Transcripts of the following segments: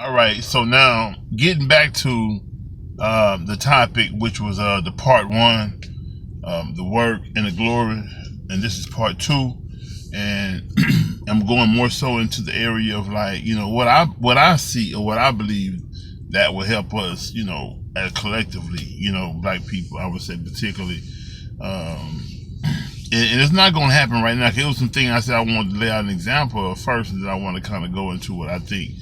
All right, so now getting back to the topic, which was the part one, the work and the glory, and this is part two, and I'm going more so into the area of, like, what I see or what I believe that will help us, as collectively, black people, I would say particularly. Um, and it's not going to happen right now. 'Cause it was some thing I said I wanted to lay out an example of first, and then I want to kind of go into what I think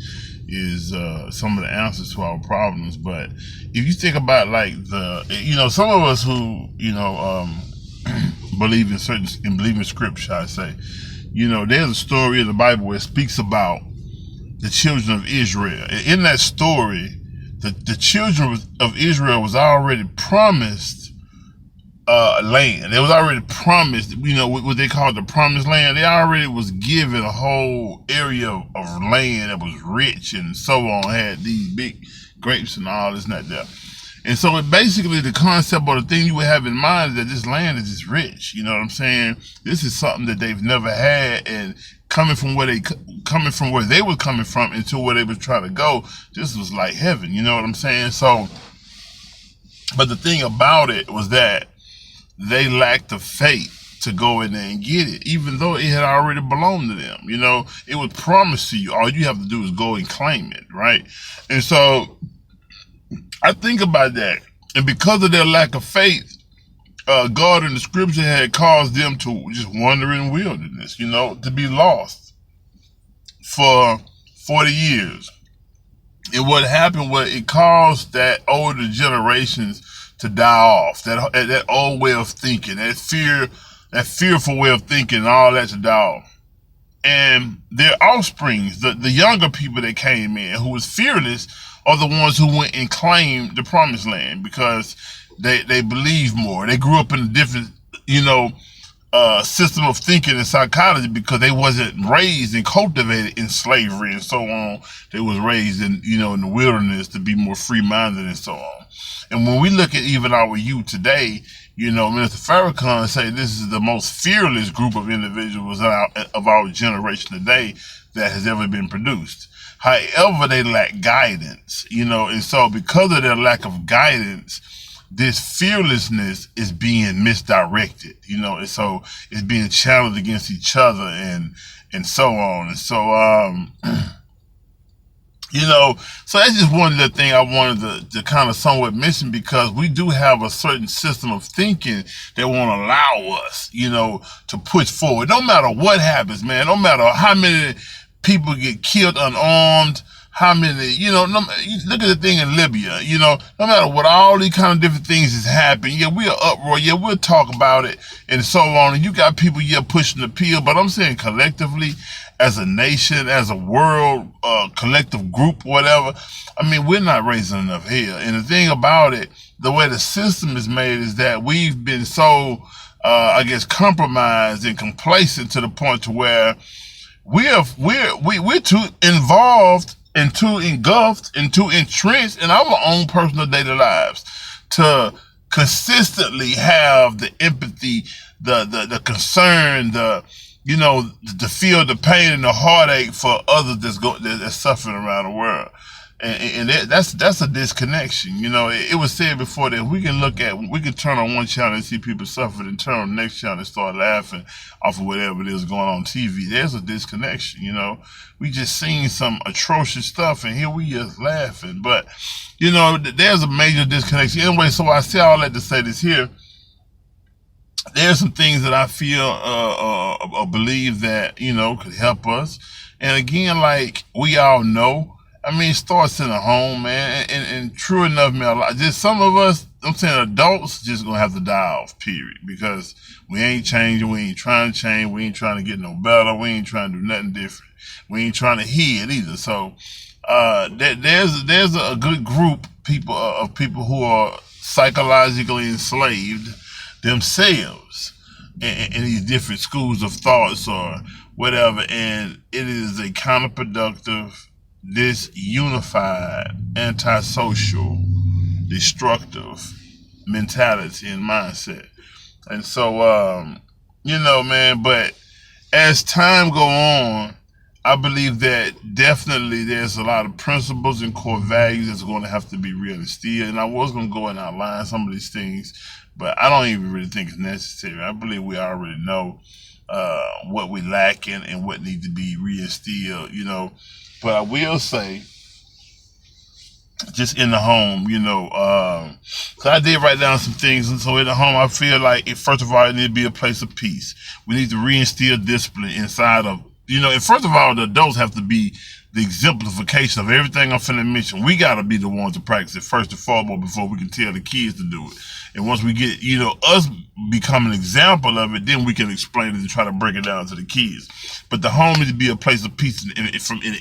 is some of the answers to our problems. But if you think about, like, some of us who believe in scripture, I say, there's a story in the Bible where it speaks about the children of Israel. In that story, the children of Israel was already promised land. It was already promised, what they call the promised land. They already was given a whole area of land that was rich and so on, had these big grapes and all this and that. And so basically the concept or the thing you would have in mind is that this land is just rich. You know what I'm saying? This is something that they've never had, and coming from where they were coming from into where they were trying to go, this was like heaven. You know what I'm saying? So, but the thing about it was that they lacked the faith to go in there and get it, even though it had already belonged to them. It was promised to you. All you have to do is go and claim it, right? And so I think about that. And because of their lack of faith, God in the scripture had caused them to just wander in wilderness, to be lost for 40 years. And what happened was it caused that older generations to die off, that old way of thinking, that fearful way of thinking, and all that to die off. And their offsprings, the younger people that came in, who was fearless, are the ones who went and claimed the promised land because they believed more. They grew up in a different, system of thinking and psychology because they wasn't raised and cultivated in slavery and so on. They was raised in the wilderness to be more free-minded and so on. And when we look at even our youth today, Mr. Farrakhan say this is the most fearless group of individuals of our generation today that has ever been produced. However, they lack guidance, and so because of their lack of guidance, this fearlessness is being misdirected, and so it's being challenged against each other and so on. And so, so that's just one of the things I wanted to kind of somewhat mention, because we do have a certain system of thinking that won't allow us, to push forward. No matter what happens, man, no matter how many people get killed unarmed, how many, look at the thing in Libya, no matter what, all these kind of different things has happened. Yeah, we'll uproar. Yeah, we'll talk about it and so on. And you got people, pushing the pill, but I'm saying collectively, as a nation, as a world, collective group, whatever, we're not raising enough hell. And the thing about it, the way the system is made is that we've been so, compromised and complacent to the point to where we're too involved and too engulfed and too entrenched in our own personal daily lives to consistently have the empathy, the concern, to feel the pain and the heartache for others that's suffering around the world. And that's a disconnection. It was said before that we can turn on one channel and see people suffering, and turn on the next channel and start laughing off of whatever it is going on TV. There's a disconnection. We just seen some atrocious stuff, and here we just laughing. But there's a major disconnection. Anyway, so I say all that to say this here. There's some things that I feel or believe that could help us. And again, like we all know, it starts in the home, man. And true enough, man, just some of us, I'm saying adults, just gonna have to die off, period. Because we ain't changing, we ain't trying to change, we ain't trying to get no better, we ain't trying to do nothing different. We ain't trying to hear it either. So there's a good group of people who are psychologically enslaved themselves in these different schools of thoughts or whatever, and it is a counterproductive, disunified, antisocial, destructive mentality and mindset. And so, man, but as time go on, I believe that definitely there's a lot of principles and core values that's going to have to be reinstilled. And I was going to go and outline some of these things, but I don't even really think it's necessary. I believe we already know what we lacking and what needs to be reinstilled, you know. But I will say, just in the home, you know, so I did write down some things. And so in the home, I feel like, first of all, it need to be a place of peace. We need to reinstill discipline inside of, you know, and first of all, the adults have to be the exemplification of everything I'm finna mention. We got to be the ones to practice it first and foremost before we can tell the kids to do it. And once we get, you know, us become an example of it, then we can explain it and try to break it down to the kids. But the home needs to be a place of peace in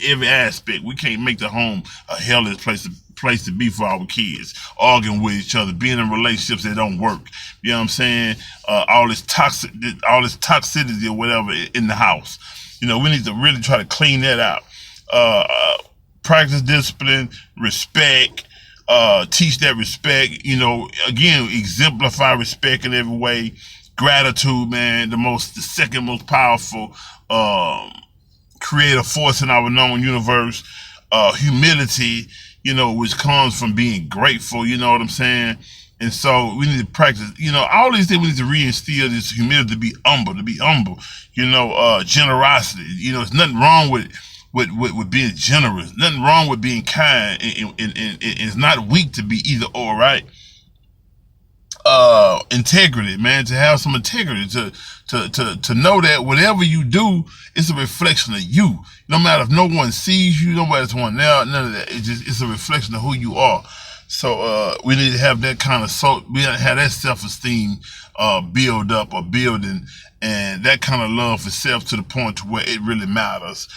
every aspect. We can't make the home a hellish place to be for our kids, arguing with each other, being in relationships that don't work. You know what I'm saying? All this toxicity or whatever in the house. You know, we need to really try to clean that out. Practice discipline, respect, teach that respect, you know, again, exemplify respect in every way. Gratitude, man, the second most powerful creative force in our known universe. Humility, you know, which comes from being grateful, you know what I'm saying? And so we need to practice, you know, all these things. We need to reinstill this humility, to be humble, you know, generosity. You know, there's nothing wrong with being generous, nothing wrong with being kind, and it's not weak to be either or, right? Integrity, man, to have some integrity, to know that whatever you do, it's a reflection of you. No matter if no one sees you, nobody's one now, none of that. It's a reflection of who you are. So we need to have that kind of we have that self-esteem build up or building, and that kind of love for self to the point to where it really matters.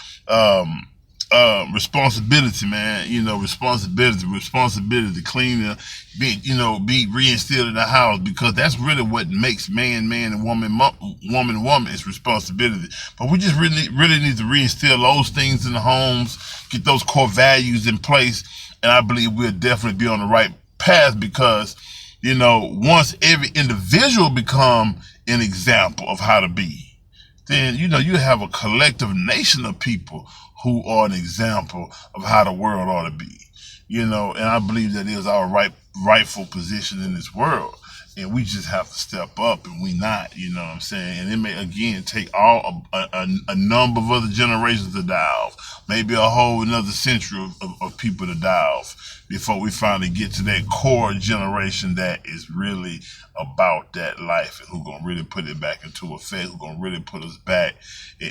Responsibility, man, you know, responsibility to clean, be reinstilled in the house, because that's really what makes man and woman is responsibility. But we just really need to reinstill those things in the homes, get those core values in place, and I believe we'll definitely be on the right path, because, you know, once every individual become an example of how to be, then, you know, you have a collective nation of people who are an example of how the world ought to be, you know. And I believe that is our rightful position in this world, and we just have to step up, and we not, you know what I'm saying? And it may again take a number of other generations to die off, maybe a whole another century of people to die off before we finally get to that core generation that is really about that life, and who gonna really put it back into effect, who gonna really put us back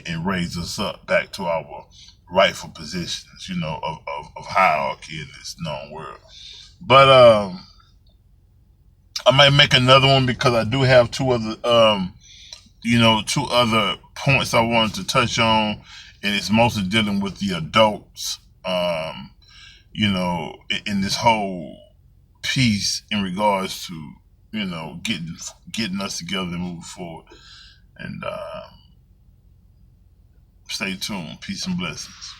and raise us up back to our rightful positions, you know, of hierarchy in this known world. But I might make another one, because I do have two other points I wanted to touch on, and it's mostly dealing with the adults, you know, in this whole piece in regards to, you know, getting us together and moving forward. And stay tuned. Peace and blessings.